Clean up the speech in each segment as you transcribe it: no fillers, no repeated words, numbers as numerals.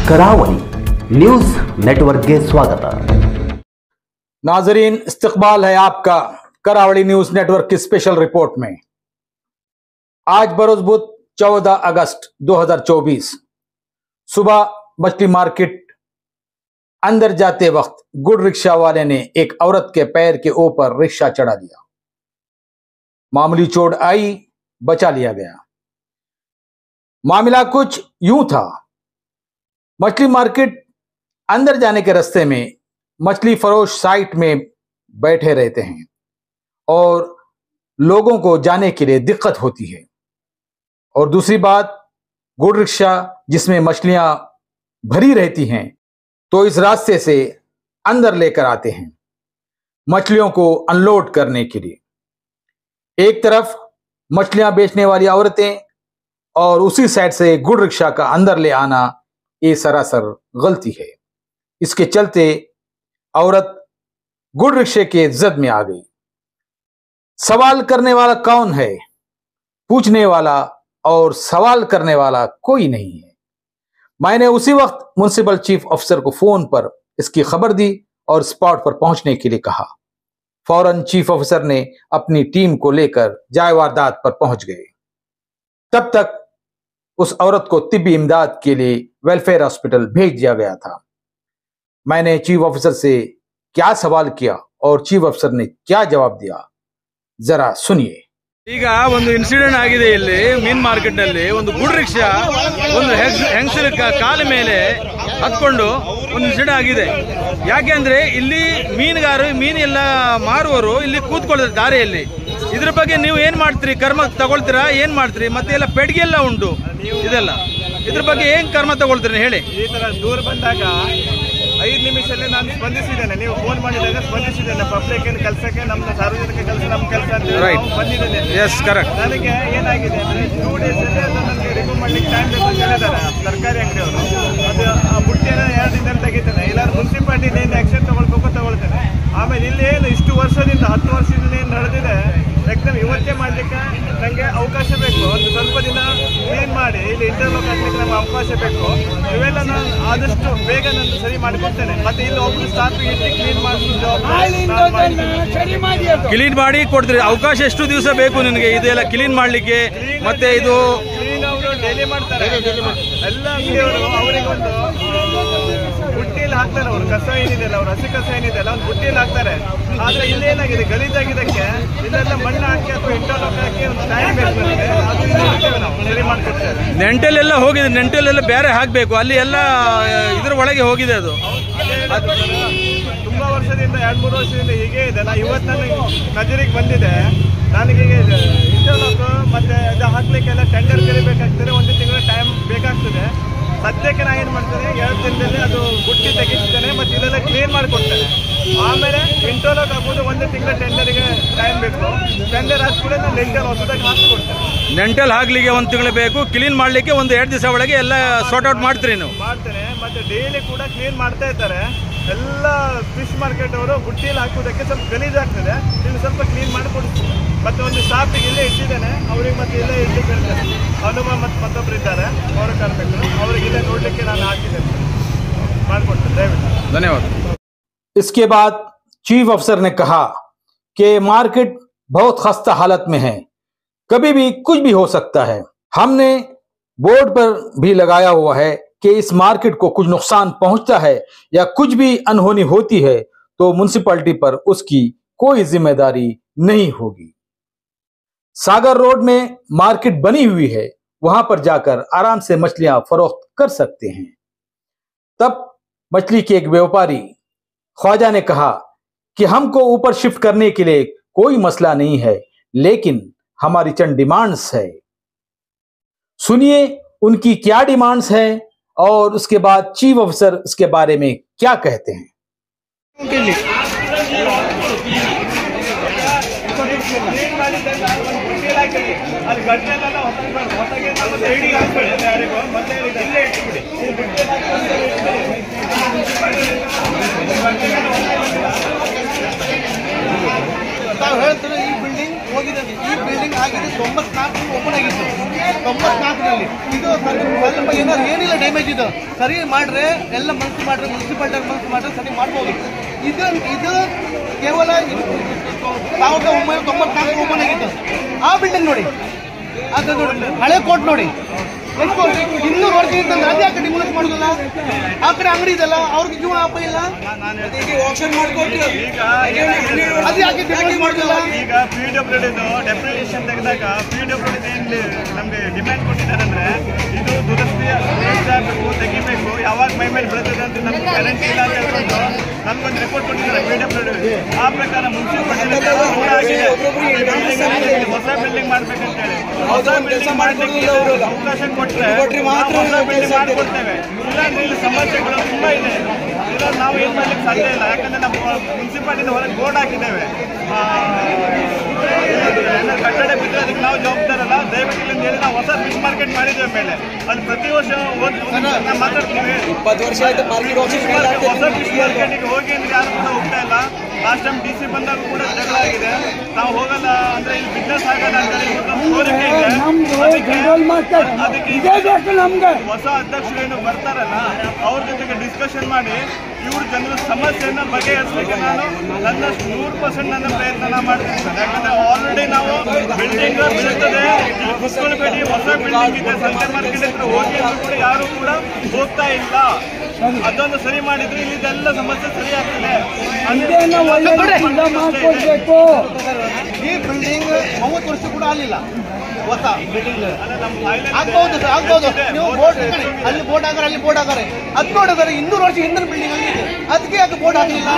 Karavali news network के स्वागत। नाजरीन, इस्तकबाल है आपका करावली न्यूज नेटवर्क की स्पेशल रिपोर्ट में। आज बरोज बुध 14 अगस्त 2024 सुबह मछली मार्केट अंदर जाते वक्त गुड़ रिक्शा वाले ने एक औरत के पैर के ऊपर रिक्शा चढ़ा दिया। मामूली चोट आई, बचा लिया गया। मामला कुछ यूं था। मछली मार्केट अंदर जाने के रास्ते में मछली फरोश साइट में बैठे रहते हैं और लोगों को जाने के लिए दिक्कत होती है। और दूसरी बात, गुड़ रिक्शा जिसमें मछलियां भरी रहती हैं तो इस रास्ते से अंदर लेकर आते हैं मछलियों को अनलोड करने के लिए। एक तरफ मछलियां बेचने वाली औरतें और उसी साइड से गुड़ रिक्शा का अंदर ले आना, ये सरासर गलती है। इसके चलते औरत गुड़ रिक्शे के जद में आ गई। सवाल करने वाला कौन है? पूछने वाला और सवाल करने वाला कोई नहीं है। मैंने उसी वक्त म्युनिसिपल चीफ अफसर को फोन पर इसकी खबर दी और स्पॉट पर पहुंचने के लिए कहा। फौरन चीफ अफसर ने अपनी टीम को लेकर जाए वारदात पर पहुंच गए। तब तक उस औरत को तिब्बी इमदाद के लिए वेलफेयर हॉस्पिटल भेज दिया गया था। मैंने चीफ ऑफिसर से क्या सवाल किया और चीफ ऑफिसर ने क्या जवाब दिया, जरा सुनिए। ಈಗ ಒಂದು ಇನ್ಸಿಡೆಂಟ್ ಆಗಿದೆ ಇಲ್ಲಿ ಮೀನ್ ಮಾರ್ಕೆಟ್ ನಲ್ಲಿ ಒಂದು ಗುಡ್ ರಿಕ್ಷಾ ಒಂದು ಹೆಂಗಸರ ಕಾಲ ಮೇಲೆ ಹತ್ಕೊಂಡು ಒಂದು ಇನ್ಸಿಡೆಂಟ್ ಆಗಿದೆ। ಯಾಕೆಂದ್ರೆ ಇಲ್ಲಿ ಮೀನುಗಾರರು ಮೀನೆಲ್ಲ ಮಾರುವವರು ಇಲ್ಲಿ ಕೂತ್ಕೊಳ್ಳೋದು ದಾರಿಯಲ್ಲಿ। ಇದ್ರ ಬಗ್ಗೆ ನೀವು ಏನ್ ಮಾಡ್ತೀರಿ? ಕರ್ಮ ತಗೊಳ್ತೀರಾ? ಏನ್ ಮಾಡ್ತೀರಿ? ಮತ್ತೆ ಎಲ್ಲ ಪೆಡ್ಗೆ ಎಲ್ಲ ಉಂಟು ಇದೆಲ್ಲ, ಇದ್ರ ಬಗ್ಗೆ ಏನ್ ಕರ್ಮ ತಗೊಳ್ತೀರಿ ಹೇಳಿ? ಈ ತರ ದೂರ ಬಂದಾಗ 5 ನಿಮಿಷದಲ್ಲಿ ನಾನು ಸ್ಪಂದಿಸಿದ್ದೇನೆ। ನೀವು ಫೋನ್ ಮಾಡಿದಾಗ ಸ್ಪಂದಿಸಿದ್ದೇನೆ। ಪಬ್ಲಿಕ್ ಕೆಲಸಕ್ಕೆ, ನಮ್ಮ ಸಾರ್ವಜನಿಕ ಕೆಲಸ ನಮ್ಮ ಕೆಲಸ ಅಂತ ಬಂದಿದ್ದೇನೆ। Yes, correct. ನನಗೆ ಏನಾಗಿದೆ ಅಂದ್ರೆ 2 ಡೇಸ್ ಅಲ್ಲಿ ಅದು ನನಗೆ ರಿಮೂವ್ ಮಾಡ್ಲಿಕ್ಕೆ ಟೈಮ್ ಬೇಕು ಅಂತ ಹೇಳಿದ್ದಾರೆ ಸರ್ಕಾರಿ ಅಂಗಡಿಯವರು। ಅದು ಆ ಬುಟ್ಟಿಯನ್ನು 2 ದಿನದಲ್ಲಿ ತೆಗಿತೇನೆ, ಇಲ್ಲ ಮುನ್ಸಿಪಾಲಿಟಿ ಏನು ಆಕ್ಷನ್ ತಗೊಳ್ಬೇಕು ತಗೊಳ್ತೇನೆ। ಆಮೇಲೆ ಇಲ್ಲಿ ಏನು ಇಷ್ಟು ವರ್ಷದಿಂದ 10 ವರ್ಷದಿಂದ ಏನು ನಡೆದಿದೆ ಯಾಕಂದ್ರೆ ಇವತ್ತೇ ಮಾಡ್ಲಿಕ್ಕೆ ನನಗೆ ಅವಕಾಶ ಬೇಕು। ಒಂದು ಸ್ವಲ್ಪ ದಿನ ಕ್ಲೀನ್ ಮಾಡಿ ಇಲ್ಲಿ ಇಂಟರ್ಲಾಕ್ ಹಾಕ್ಲಿಕ್ಕೆ ನಮ್ಗೆ ಅವಕಾಶ ಬೇಕು। ಇವೆಲ್ಲ ನಾನು ಆದಷ್ಟು ಬೇಗ ನಾನು ಸರಿ ಮಾಡಿಕೊಡ್ತೇನೆ। ಮತ್ತೆ ಇಲ್ಲಿ ಒಬ್ರು ಸ್ಟಾಫ್ ಇಟ್ಟು ಕ್ಲೀನ್ ಕ್ಲೀನ್ ಮಾಡಿ ಕೊಡ್ತೀರಿ? ಅವಕಾಶ ಎಷ್ಟು ದಿವಸ ಬೇಕು ನಿನಗೆ ಇದೆಲ್ಲ ಕ್ಲೀನ್ ಮಾಡ್ಲಿಕ್ಕೆ? ಮತ್ತೆ ಇದು ಕ್ಲೀನ್ ಅವರು ಡೈಲಿ ಮಾಡ್ತಾರೆ ಎಲ್ಲ ಅಂಗಡಿಯವರು। ಅವರಿಗೊಂದು ಬುಟ್ಟಿಯಲ್ಲಿ ಹಾಕ್ತಾರೆ, ಅವರು ಕಸ ಏನಿದೆಯಲ್ಲ, ಅವ್ರ ಹಸಿ ಕಸ ಏನಿದೆಯಲ್ಲ ಒಂದು ಬುಟ್ಟಿಯಲ್ಲಿ ಹಾಕ್ತಾರೆ। ಆದ್ರೆ ಇಲ್ಲೇನಾಗಿದೆ, ಗಲೀಜಾಗಿದ್ದಕ್ಕೆ ಇಲ್ಲೆಲ್ಲ ಮಣ್ಣು ಹಾಕಿ ಅಥವಾ ಇಂಟರ್ಲಾಕ್ ಹಾಕಿ ಒಂದು ಟೈಮ್ ಬೇಕು ನನಗೆ, ಅದು ನಾವು ಸರಿ ಮಾಡ್ಕೊಡ್ತೇವೆ। ನೆಂಟಲೆಲ್ಲ ಹೋಗಿದೆ, ನೆಂಟಲೆಲ್ಲ ಬೇರೆ ಹಾಕ್ಬೇಕು, ಅಲ್ಲಿ ಎಲ್ಲ ಇದ್ರ ಒಳಗೆ ಹೋಗಿದೆ ಅದು। ತುಂಬಾ ವರ್ಷದಿಂದ 2-3 ವರ್ಷದಿಂದ ಹೀಗೆ ಇದೆ। ನಾ ಇವತ್ತು ನನಗೆ ನಜರಿಗೆ ಬಂದಿದೆ, ನನಗೆ ಇಂಟರ್ಲಾಕ್ ಮತ್ತೆ ಅದು ಹಾಕ್ಲಿಕ್ಕೆಲ್ಲ ಟೆಂಡರ್ ಕರಿಬೇಕಾಗ್ತದೆ, 1 ತಿಂಗಳ ಟೈಮ್ ಬೇಕಾಗ್ತದೆ। ಸದ್ಯಕ್ಕೆ ನಾ ಏನು ಮಾಡ್ತೇನೆ, 2 ದಿನದಲ್ಲಿ ಅದು ಬುಟ್ಟಿ ತೆಗಿಸ್ತೇನೆ ಮತ್ತೆ ಇಲ್ಲೆಲ್ಲ ಕ್ಲೀನ್ ಮಾಡಿಕೊಡ್ತೇನೆ। ಆಮೇಲೆ ಇಂಟರ್ಲಾಕ್ ಹಾಕೋದು 1 ತಿಂಗಳ ಟೆಂಡರ್ಗೆ ಟೈಮ್ ಬೇಕು। ಟೆಂಡರ್ ಹಾಕ್ಬಿಟ್ಟು ನಾನು ನೆಂಟಲ್ ಹೊಸದಾಗಿ ಹಾಕಿಕೊಡ್ತೇನೆ। ನೆಂಟಲ್ ಹಾಕ್ಲಿಕ್ಕೆ 1 ತಿಂಗಳು ಬೇಕು, ಕ್ಲೀನ್ ಮಾಡ್ಲಿಕ್ಕೆ 1-2 ದಿವಸ ಒಳಗೆ ಎಲ್ಲ ಸಾರ್ಟ್ ಔಟ್ ಮಾಡ್ತೀರಿ ನೀವು? ಮಾಡ್ತೇನೆ। ಮತ್ತೆ ಡೈಲಿ ಕೂಡ ಕ್ಲೀನ್ ಮಾಡ್ತಾ ಇದ್ದಾರೆ ಎಲ್ಲ ಫಿಶ್ ಮಾರ್ಕೆಟ್ ಅವರು। ಬುಟ್ಟಿಯಲ್ಲಿ ಹಾಕೋದಕ್ಕೆ ಸ್ವಲ್ಪ ಗಲೀಜಾಗ್ತದೆ, ಇಲ್ಲಿ ಸ್ವಲ್ಪ ಕ್ಲೀನ್ ಮಾಡಿಕೊಡ್ತೀನಿ। ಮತ್ತೆ ಒಂದು ಸ್ಟಾಫಿಗೆ ಇಲ್ಲೇ ಇಟ್ಟಿದ್ದೇನೆ, ಅವರಿಗೆ ಮತ್ತೆ ಇಲ್ಲೇ ಇಡ್ಲಿಕ್ಕೆ ಹೇಳ್ತೇನೆ। ಹನುಮ ಮತ್ತು ಮತ್ತೊಬ್ಬರು ಇದ್ದಾರೆ ಪೌರ ಕಾರ್ಮಿಕರು, ಅವರಿಗೆ ಇಲ್ಲೇ ನೋಡ್ಲಿಕ್ಕೆ ನಾನು ಹಾಕಿದ್ದೇನೆ, ಮಾಡಿಕೊಡ್ತೇನೆ ದಯವಿಟ್ಟು। धन्यवाद। इसके बाद चीफ अफसर ने कहा कि मार्केट बहुत खस्ता हालत में है, कभी भी कुछ भी हो सकता है। हमने बोर्ड पर भी लगाया हुआ है कि इस मार्केट को कुछ नुकसान पहुंचता है या कुछ भी अनहोनी होती है तो म्युनिसिपैलिटी पर उसकी कोई जिम्मेदारी नहीं होगी। सागर रोड में मार्केट बनी हुई है, वहां पर जाकर आराम से मछलियां फरोख्त कर सकते हैं। तब मछली के एक व्यापारी ख्वाजा ने कहा कि हमको ऊपर शिफ्ट करने के लिए कोई मसला नहीं है, लेकिन हमारी चंद डिमांड्स है। सुनिए उनकी क्या डिमांड्स है और उसके बाद चीफ ऑफिसर इसके बारे में क्या कहते हैं। ಈ ಬಿಲ್ಡಿಂಗ್ ಆಗಿದೆ 94 ಓಪನ್ ಆಗಿತ್ತು। 94ರಲ್ಲಿ ಇದು ಸ್ವಲ್ಪ ಏನಾದ್ರು ಏನಿಲ್ಲ ಡ್ಯಾಮೇಜ್ ಇದೆ। ಆಗಿತ್ತು. ಸರಿ ಮಾಡ್ರೆ ಎಲ್ಲ ಮನಸ್ಸು ಮಾಡ್ರೆ, ಮುನ್ಸಿಪಾಲ್ಟಿ ಮನಸ್ಸು ಮಾಡ್ರೆ ಸರಿ ಮಾಡ್ಬೋದು. ಇದು ಕೇವಲ 1994 ಓಪನ್ ಆಗಿತ್ತು. ಆ ಬಿಲ್ಡಿಂಗ್ ನೋಡಿ, ಅದು ನೋಡಿ, ಹಳೆ ಕೋರ್ಟ್ ನೋಡಿ, ಎಷ್ಟು 200 ವರ್ಷ ಇರ್ತಂದ್ರೆ ಅದೇ ಯಾಕೆ ಡಿಮೋಲಿಷ್ ಮಾಡೋದಿಲ್ಲ? ಆ ಕಡೆ ಅಂಗಡಿ ಇದೆಲ್ಲ, ಅವ್ರಿಗೆ ಜೀವ ಹಬ್ಬ ಇಲ್ಲ, ಅದು ಯಾಕೆ ಡಿಮೋಲಿಷ್ ಮಾಡೋದಿಲ್ಲ? ಈಗ PWD ಡೆಪ್ಯುಟೇಷನ್ ತೆಗೆದಾಗ PWD ನಮ್ಗೆ ಡಿಮ್ಯಾಂಡ್ ಕೊಟ್ಟಿದ್ದಾರೆ ಅಂದ್ರೆ ಇದು ದುರಸ್ತಿ ಆಗಬೇಕು, ತೆಗಿಬೇಕು, ಯಾವಾಗ ಮೈ ಮೇಲೆ ಬೆಳೆದಿದೆ ಅಂತ ನಮ್ಗೆ ಗ್ಯಾರಂಟಿ ಇಲ್ಲ ಅಂತ ಹೇಳ್ಕೊಂಡು ನಮ್ಗೊಂದು ರಿಪೋರ್ಟ್ ಕೊಟ್ಟಿದ್ದಾರೆ PWD. ಆ ಪ್ರಕಾರ ಮುನ್ಸಿಪಾಲಿಟಿ ಹೊಸ ಬಿಲ್ಡಿಂಗ್ ಮಾಡ್ಬೇಕಂತೇಳಿ, ಹೊಸ ಬಿಲ್ಡಿಂಗ್ ಮಾಡ್ಲಿಕ್ಕೆ ಅವಕಾಶ ಕೊಟ್ಟರೆ ಹೊಸ ಬಿಲ್ಡಿಂಗ್ ಮಾಡಿಕೊಡ್ತೇವೆ. ಇಲ್ಲಾಂದ್ರೆ ಇಲ್ಲಿ ಸಮಸ್ಯೆಗಳು ತುಂಬಾ ಇದೆ. ಇಲ್ಲ ನಾವು ಏನ್ ಮಾಡ್ಲಿಕ್ಕೆ ಸಾಧ್ಯ ಇಲ್ಲ. ಯಾಕಂದ್ರೆ ನಮ್ಮ ಮುನ್ಸಿಪಾಲಿಟಿ ಹೊರಗೆ ಬೋರ್ಡ್ ಹಾಕಿದ್ದೇವೆ, ಕಟ್ಟಡ ಬಿಟ್ಟರೆ ಅದಕ್ಕೆ ನಾವು ಜವಾಬ್ದಾರಲ್ಲ, ದಯವಿಟ್ಟು ಇಲ್ಲಿಂದ ಹೇಳಿ ನಾವು ಹೊಸ ಫಿಶ್ ಮಾರ್ಕೆಟ್ ಮಾಡಿದ್ದೇವೆ ಮೇಲೆ. ಅಲ್ಲಿ ಪ್ರತಿ ವರ್ಷ ಮಾತಾಡ್ತೀವಿ, 20 ವರ್ಷ ಆಯ್ತು ಹೊಸ ಫಿಶ್ ಮಾರ್ಕೆಟಿಗೆ ಹೋಗಿ ಅಂದ್ರೆ ಯಾರು ಕೂಡ ಹೋಗ್ತಾ ಇಲ್ಲ. ಲಾಸ್ಟ್ ಟೈಮ್ DC ಬಂದಾಗ ಕೂಡ ಜಗಳ ಆಗಿದೆ, ನಾವು ಹೋಗಲ್ಲ ಅಂದ್ರೆ ಇಲ್ಲಿ ಬಿಸ್ನೆಸ್ ಆಗಲ್ಲ ಅಂತ ಹೇಳಿ ಕೋರಿಕೆ ಇದೆ. ಅದಕ್ಕೆ ಹೊಸ ಅಧ್ಯಕ್ಷರು ಏನು ಬರ್ತಾರಲ್ಲ ಅವ್ರ ಜೊತೆಗೆ ಡಿಸ್ಕಷನ್ ಮಾಡಿ ಇವ್ರ ಜನರ ಸಮಸ್ಯೆಯನ್ನು ಬಗೆಹರಿಸಲಿಕ್ಕೆ ನಾನು ನನ್ನ 100% ನನ್ನ ಪ್ರಯತ್ನ ಮಾಡ್ತೀನಿ ಸರ್. ಯಾಕಂದ್ರೆ ಆಲ್ರೆಡಿ ನಾವು ಬಿಲ್ಡಿಂಗ್ ಬೀಳ್ತದೆ, ಕುತ್ಕೊಳ್ಬೇಡಿ, ಹೊಸ ಬಿಲ್ಡಿಂಗ್ ಇದೆ, ಸಂತೆ ಮಾರ್ಕೆಟ್ ಹತ್ರ ಹೋಗಿ ಕೂಡ ಯಾರು ಕೂಡ ಹೋಗ್ತಾ ಇಲ್ಲ. ಅದೊಂದು ಸರಿ ಮಾಡಿದ್ರೆ ಇಲ್ಲಿದೆಲ್ಲ ಸಮಸ್ಯೆ ಸರಿ ಆಗ್ತದೆ. ಈ ಬಿಲ್ಡಿಂಗ್ 30 ವರ್ಷ ಕೂಡ ಆಗಲಿಲ್ಲ, ಹೊಸ ಬಿಲ್ಡಿಂಗ್ ಆಗ್ಬಹುದು ಸರ್, ಆಗ್ಬಹುದು. ನೀವು ಬೋರ್ಡ್ ಅಲ್ಲಿ ಬೋರ್ಡ್ ಹಾಗಾರೆ, ಅಲ್ಲಿ ಬೋರ್ಡ್ ಹಾಗಾರೆ, ಅದು ನೋಡಿದ್ರೆ 200 ವರ್ಷ ಹಿಂದಿನ ಬಿಲ್ಡಿಂಗ್ ಆಗಿದೆ, ಅದಕ್ಕೆ ಯಾಕೆ ಬೋರ್ಡ್ ಹಾಕಲಿಲ್ಲ?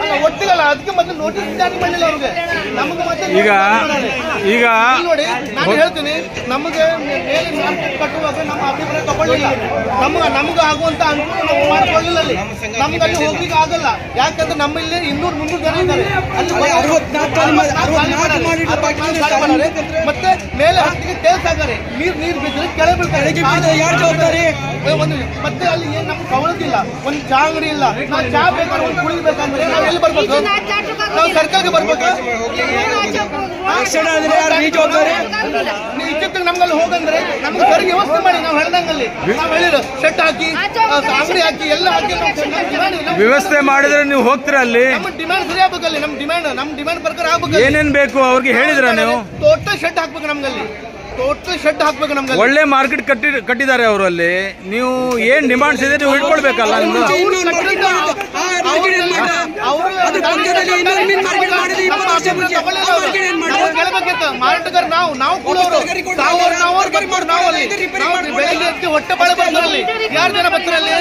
ಅಲ್ಲ ಒಟ್ಟಿಗಲ್ಲ, ಅದಕ್ಕೆ ಮತ್ತೆ ನೋಟಿಸ್ ಜಾರಿ ಮಾಡಲಿಲ್ಲ ಅವ್ರಿಗೆ. ನಮ್ಗೆ ಮತ್ತೆ ಈಗ ನೋಡಿ, ನಾನು ಹೇಳ್ತೀನಿ, ನಮಗೆ ಮೇಲೆ ಮಾರ್ಕೆಟ್ ಕಟ್ಟುವಾಗ ನಮ್ಮ ಅಭಿಪ್ರಾಯ ತಗೊಳ್ಳಿಲ್ಲ, ನಮ್ಗೆ ಆಗುವಂತ ಅನುಕೂಲ ನಾವು ಮಾಡ್ಕೊಳ್ಳಿಲ್ಲ. ಅಲ್ಲಿ ನಮ್ಗೆ ಅಲ್ಲಿ ಹೋಗ್ಲಿಕ್ಕೆ ಆಗಲ್ಲ, ಯಾಕಂದ್ರೆ ನಮ್ಮಲ್ಲಿ 200-300 ಜನ ಇದ್ದಾರೆ. ಅಲ್ಲಿ ಮತ್ತೆ ಮೇಲೆ ಹತ್ತಿಗೆ ಟೇಲ್ಸ್ ಹಾಕಾರೆ, ನೀರು ಬಿದ್ದರೆ ಕೆಳಗೆ ಬೀಳ್ತಾರೆ. ಯಾರು ಜವಾಬ್ದಾರಿ? ಮತ್ತೆ ಅಲ್ಲಿ ಏನ್ ನಮ್ಗೆ ಸವಲತ್ತು ಇಲ್ಲ, ಒಂದು ಚಾ ಅಂಗಡಿ ಇಲ್ಲ. ನಾವು ಚಾ ಬೇಕಾದ್ರೆ ಒಂದು ಕುಡಿಬೇಕಂದ್ರೆ ನಾವು ಎಲ್ಲಿ ಬರ್ಬೇಕು? ನಾವು ಸರ್ಕಾರಕ್ಕೆ ಬರ್ಬೇಕು. ಇಚ್ಚಿತ್ತಿಗೆ ನಮ್ಗಲ್ಲಿ ಹೋಗಂದ್ರೆ ನಮ್ಗೆ ಸರಿ ವ್ಯವಸ್ಥೆ ಮಾಡಿ, ನಾವು ಹೇಳ್ದಂಗಲ್ಲಿ ನಾವು ಹೇಳಿರೋ ಶೆಡ್ ಹಾಕಿ, ಅಂಗಡಿ ಹಾಕಿ, ಎಲ್ಲ ಹಾಕಿ ವ್ಯವಸ್ಥೆ ಮಾಡಿದ್ರೆ ನೀವು ಹೋಗ್ತೀರಾ ಅಲ್ಲಿ? ನಮ್ಮ ಡಿಮ್ಯಾಂಡ್ ಸರಿ ಆಗ್ಬೇಕಲ್ಲಿ, ನಮ್ಮ ಡಿಮ್ಯಾಂಡ್ ಪ್ರಕಾರ ಆಗ್ಬೇಕು. ಏನೇನ್ ಬೇಕು ಅವ್ರಿಗೆ ಹೇಳಿದ್ರ ನೀವು? ಟೋಟಲ್ ಶೆಡ್ ಹಾಕ್ಬೇಕು ನಮ್ಗಲ್ಲಿ, ಟೋಟಲ್ ಶೆಡ್ ಹಾಕ್ಬೇಕು ನಮ್ಗೆ. ಒಳ್ಳೆ ಮಾರ್ಕೆಟ್ ಕಟ್ಟಿದ್ದಾರೆ ಅವರು. ಅಲ್ಲಿ ನೀವು ಏನ್ ಡಿಮಾಂಡ್ಸ್ ಇದೆ ನೀವು ಇಟ್ಕೊಳ್ಬೇಕಲ್ಲ. ಮಾರಾಟಗಾರ ನಾವು ಬೆಳಗ್ಗೆ ಎತ್ತಿ ಹೊಟ್ಟೆ ಬಾಳೆ ಬರ್ತಾರಲ್ಲಿ, ಯಾರು ಜನ ಬರ್ತಾರಲ್ಲಿ?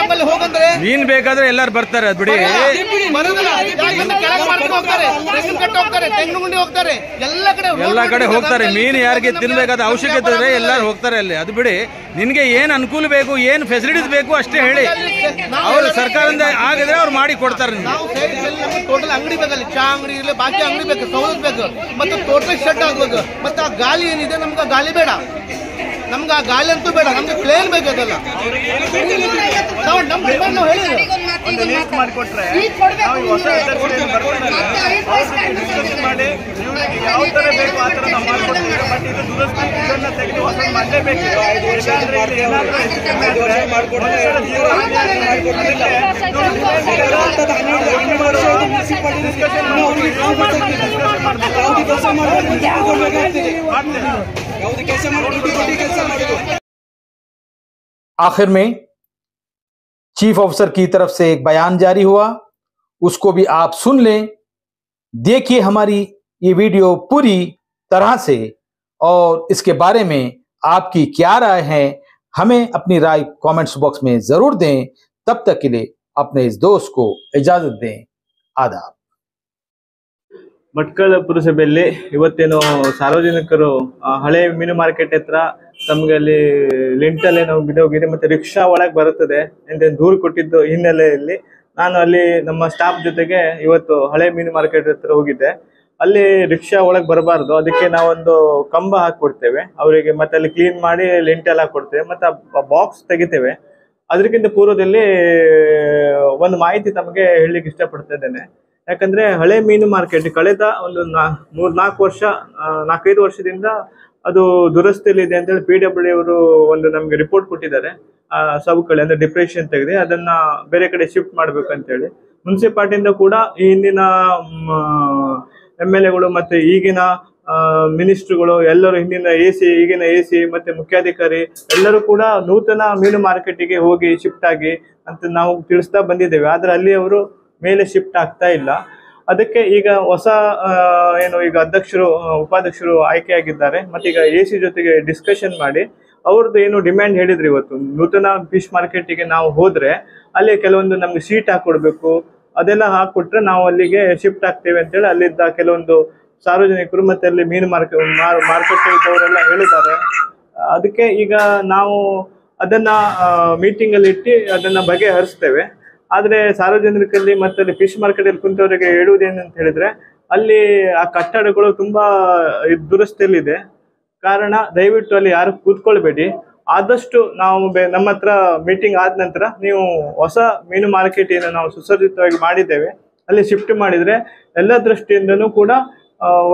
ನಮ್ಮಲ್ಲಿ ಹೋಗಂದ್ರೆ ಮೀನ್ ಬೇಕಾದ್ರೆ ಎಲ್ಲಾರು ಬರ್ತಾರೆ, ಅದ್ ಬಿಡಿ. ಹೋಗ್ತಾರೆ, ತೆಂಗುಗುಂಡಿ ಹೋಗ್ತಾರೆ, ಎಲ್ಲ ಕಡೆ ಹೋಗ್ತಾರೆ. ಮೀನು ಯಾರಿಗೆ ತಿನ್ಬೇಕಾದ ಅವಶ್ಯಕತೆ ಇದೆ ಎಲ್ಲಾರು ಹೋಗ್ತಾರೆ ಅಲ್ಲಿ. ಅದು ಬಿಡಿ, ನಿನ್ಗೆ ಏನ್ ಅನುಕೂಲ ಬೇಕು, ಏನ್ ಫೆಸಿಲಿಟೀಸ್ ಬೇಕು ಅಷ್ಟೇ ಹೇಳಿ. ಅವರು ಸರ್ಕಾರದಿಂದ ಆಗಿದ್ರೆ ಅವ್ರು ಮಾಡಿ ಕೊಡ್ತಾರೆ. ಟೋಟಲ್ ಅಂಗಡಿ ಬೇಕಲ್ಲಿ, ಚಾ ಅಂಗಡಿ ಇರಲಿ, ಬಾಕಿ ಅಂಗಡಿ ಬೇಕು, ಸವಲತ್ತು ಬೇಕು, ಮತ್ತೆ ಟೋಟಲ್ ಶೆಡ್ ಆಗ್ಬೇಕು. ಮತ್ತೆ ಆ ಗಾಳಿ ಏನಿದೆ, ನಮ್ಗೆ ಗಾಳಿ ಬೇಡ, ನಮ್ಗೆ ಆ ಗಾಳಿ ಅಂತೂ ಬೇಡ, ನಮ್ಗೆ ಪ್ಲೇನ್ ಬೇಕದಲ್ಲ. ನಾವು ಹೇಳಿದ್ರು ಒಂದು ಲೀಸ್ಟ್ ಮಾಡಿಕೊಟ್ರೆ ನಾವು ಹೊಸ ಡಿಸ್ಕಸ್ ಮಾಡಿ ಇವ್ರಿಗೆ ಯಾವ ತರ ಬೇಕು ಆ ತರ ನಾವು ಮಾಡ್ಕೊಡ್ತೀವಿ. ಬಟ್ ಇದು ದುರಸ್ತಿ ಇದನ್ನ ತೆಗೆದು ಹೊಸ ಮಾಡಲೇಬೇಕು. ಯಾಕಂದ್ರೆ ಏನಾದ್ರೂ ಹೆಚ್ಚು ಕಮ್ಮಿ आखिर में चीफ ऑफिसर की तरफ से एक बयान जारी हुआ, उसको भी आप सुन लें। देखिए हमारी ये वीडियो पूरी तरह से, और इसके बारे में आपकी क्या राय है हमें अपनी राय कमेंट्स बॉक्स में जरूर दें। तब तक के लिए अपने इस दोस्त को इजाजत दें। आदाब। ಭಟ್ಕಳ ಪುರಸಭೆಯಲ್ಲಿ ಇವತ್ತೇನು ಸಾರ್ವಜನಿಕರು ಹಳೆ ಮೀನು ಮಾರ್ಕೆಟ್ ಹತ್ರ ತಮ್ಗೆ ಅಲ್ಲಿ ಲಿಂಟಲ್ ಏನೋ ಬಿದ್ದೋಗಿದೆ ಮತ್ತೆ ರಿಕ್ಷಾ ಒಳಗೆ ಬರುತ್ತದೆ ಅಂತ ದೂರು ಕೊಟ್ಟಿದ್ದು ಹಿನ್ನೆಲೆಯಲ್ಲಿ ನಾನು ಅಲ್ಲಿ ನಮ್ಮ ಸ್ಟಾಫ್ ಜೊತೆಗೆ ಇವತ್ತು ಹಳೆ ಮೀನು ಮಾರ್ಕೆಟ್ ಹತ್ರ ಹೋಗಿದ್ದೆ. ಅಲ್ಲಿ ರಿಕ್ಷಾ ಒಳಗೆ ಬರಬಾರ್ದು, ಅದಕ್ಕೆ ನಾವೊಂದು ಕಂಬ ಹಾಕೊಡ್ತೇವೆ ಅವರಿಗೆ, ಮತ್ತೆ ಅಲ್ಲಿ ಕ್ಲೀನ್ ಮಾಡಿ ಲಿಂಟಲ್ ಹಾಕೊಡ್ತೇವೆ, ಮತ್ತೆ ಆ ಬಾಕ್ಸ್ ತೆಗಿತೇವೆ. ಅದಕ್ಕಿಂತ ಪೂರ್ವದಲ್ಲಿ ಒಂದು ಮಾಹಿತಿ ತಮಗೆ ಹೇಳಲಿಕ್ಕೆ ಇಷ್ಟಪಡ್ತಾ ಇದ್ದೇನೆ. ಯಾಕಂದ್ರೆ ಹಳೆ ಮೀನು ಮಾರ್ಕೆಟ್ ಕಳೆದ ಒಂದು 4-5 ವರ್ಷದಿಂದ ಅದು ದುರಸ್ತಿಯಲ್ಲಿ ಇದೆ ಅಂತೇಳಿ PWD ಅವರು ಒಂದು ನಮ್ಗೆ ರಿಪೋರ್ಟ್ ಕೊಟ್ಟಿದ್ದಾರೆ. ಸಬ್ಕಳಿ ಅಂದ್ರೆ ಡಿಪ್ರೆಷನ್ ತೆಗೆದು ಅದನ್ನ ಬೇರೆ ಕಡೆ ಶಿಫ್ಟ್ ಮಾಡ್ಬೇಕಂತೇಳಿ. ಮುನ್ಸಿಪಾಲಿಟಿಯಿಂದ ಕೂಡ ಈ ಹಿಂದಿನ MLA ಗಳು ಮತ್ತೆ ಈಗಿನ ಮಿನಿಸ್ಟ್ರುಗಳು ಎಲ್ಲರೂ, ಹಿಂದಿನ AC ಈಗಿನ AC ಮತ್ತೆ ಮುಖ್ಯಾಧಿಕಾರಿ ಎಲ್ಲರೂ ಕೂಡ ನೂತನ ಮೀನು ಮಾರ್ಕೆಟಿಗೆ ಹೋಗಿ ಶಿಫ್ಟ್ ಆಗಿ ಅಂತ ನಾವು ತಿಳಿಸ್ತಾ ಬಂದಿದ್ದೇವೆ. ಆದ್ರೆ ಅಲ್ಲಿ ಅವರು ಮೇಲೆ ಶಿಫ್ಟ್ ಆಗ್ತಾ ಇಲ್ಲ. ಅದಕ್ಕೆ ಈಗ ಹೊಸ ಈಗ ಅಧ್ಯಕ್ಷರು ಉಪಾಧ್ಯಕ್ಷರು ಆಯ್ಕೆಯಾಗಿದ್ದಾರೆ. ಮತ್ತೆ ಈಗ AC ಜೊತೆಗೆ ಡಿಸ್ಕಷನ್ ಮಾಡಿ ಅವ್ರದ್ದು ಏನು ಡಿಮ್ಯಾಂಡ್ ಹೇಳಿದ್ರು, ಇವತ್ತು ನೂತನ ಫಿಶ್ ಮಾರ್ಕೆಟಿಗೆ ನಾವು ಹೋದ್ರೆ ಅಲ್ಲಿ ಕೆಲವೊಂದು ನಮ್ಗೆ ಸೀಟ್ ಹಾಕೊಡ್ಬೇಕು, ಅದೆಲ್ಲ ಹಾಕೊಟ್ರೆ ನಾವು ಅಲ್ಲಿಗೆ ಶಿಫ್ಟ್ ಆಗ್ತೇವೆ ಅಂತೇಳಿ ಅಲ್ಲಿದ್ದ ಕೆಲವೊಂದು ಸಾರ್ವಜನಿಕರು ಮತ್ತೆ ಅಲ್ಲಿ ಮೀನು ಮಾರ್ಕೆಟ್ ಇದ್ದವರೆಲ್ಲ ಹೇಳಿದ್ದಾರೆ. ಅದಕ್ಕೆ ಈಗ ನಾವು ಅದನ್ನ ಮೀಟಿಂಗ್ ಅಲ್ಲಿ ಇಟ್ಟು ಅದನ್ನ ಬಗೆಹರಿಸ್ತೇವೆ. ಆದ್ರೆ ಸಾರ್ವಜನಿಕರಲ್ಲಿ ಮತ್ತೆ ಅಲ್ಲಿ ಫಿಶ್ ಮಾರ್ಕೆಟ್ ಅಲ್ಲಿ ಕುಂತವರಿಗೆ ಹೇಳುವುದೇನಂತ ಹೇಳಿದ್ರೆ, ಅಲ್ಲಿ ಆ ಕಟ್ಟಡಗಳು ತುಂಬಾ ದುರಸ್ತಿಯಲ್ಲಿದೆ. ಕಾರಣ ದಯವಿಟ್ಟು ಅಲ್ಲಿ ಯಾರು ಕೂತ್ಕೊಳ್ಬೇಡಿ. ಆದಷ್ಟು ನಾವು ನಮ್ಮ ಹತ್ರ ಮೀಟಿಂಗ್ ಆದ ನಂತರ ನೀವು ಹೊಸ ಮೀನು ಮಾರ್ಕೆಟ್ ಏನು ನಾವು ಸುಸಜ್ಜಿತವಾಗಿ ಮಾಡಿದ್ದೇವೆ ಅಲ್ಲಿ ಶಿಫ್ಟ್ ಮಾಡಿದ್ರೆ ಎಲ್ಲ ದೃಷ್ಟಿಯಿಂದನೂ ಕೂಡ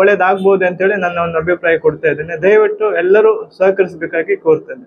ಒಳ್ಳೇದಾಗ್ಬೋದು ಅಂತೇಳಿ ನನ್ನ ಒಂದು ಅಭಿಪ್ರಾಯ ಕೊಡ್ತಾ ಇದ್ದೇನೆ. ದಯವಿಟ್ಟು ಎಲ್ಲರೂ ಸಹಕರಿಸಬೇಕಾಗಿ ಕೋರ್ತೇನೆ.